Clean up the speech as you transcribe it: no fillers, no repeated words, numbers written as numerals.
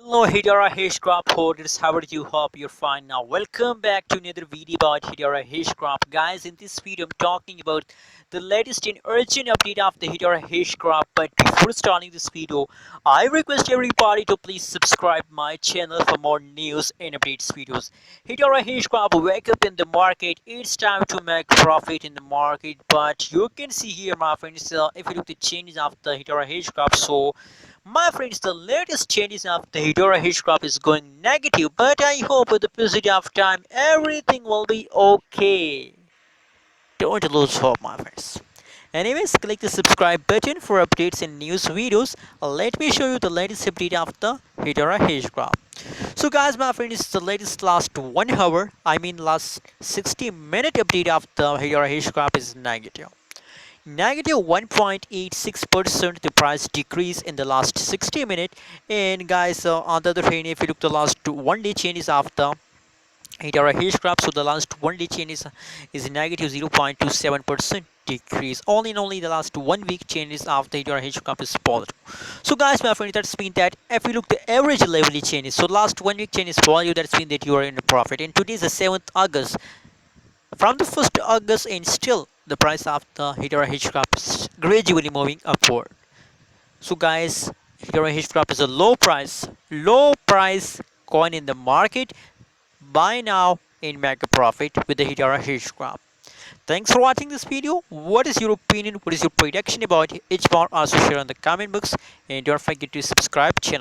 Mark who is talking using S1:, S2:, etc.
S1: Hello Hedera Hashgraph holders, how are you? Hope you're fine now. Welcome back to another video about Hedera Hashgraph. Guys, in this video I'm talking about the latest and urgent update of the Hedera Hashgraph. But before starting this video, I request everybody to please subscribe my channel for more news and updates videos. Hedera Hashgraph, wake up in the market. It's time to make profit in the market. But you can see here, my friends, if you look at the changes of the Hedera Hashgraph, so my friends, the latest changes of the Hedera Hashgraph is going negative, but I hope with the passage of time everything will be okay. Don't lose hope, my friends. Anyways, click the subscribe button for updates and news videos. Let me show you the latest update of the Hedera Hashgraph. So guys, my friends, it's the latest last 1 hour, last 60-minute update of the Hedera Hashgraph is negative. Negative 1.86% the price decrease in the last 60 minutes. And guys, on the other hand, if you look the last 1 day changes of the Hedera Hashgraph, so the last 1 day change is negative 0.27% decrease. Only the last 1 week changes of the Hedera Hashgraph is positive. So guys, my friend, that's mean that if you look the average level changes, so last 1 week change is positive, that's mean that you are in a profit. And today is the 7th August. From the 1st August and still the price of the Hedera Hashgraph is gradually moving upward. So guys, Hedera Hashgraph is a low price coin in the market. Buy now and make a profit with the Hedera Hashgraph. Thanks for watching this video. What is your opinion? What is your prediction about each bar? Also share on the comment box, and don't forget to subscribe channel.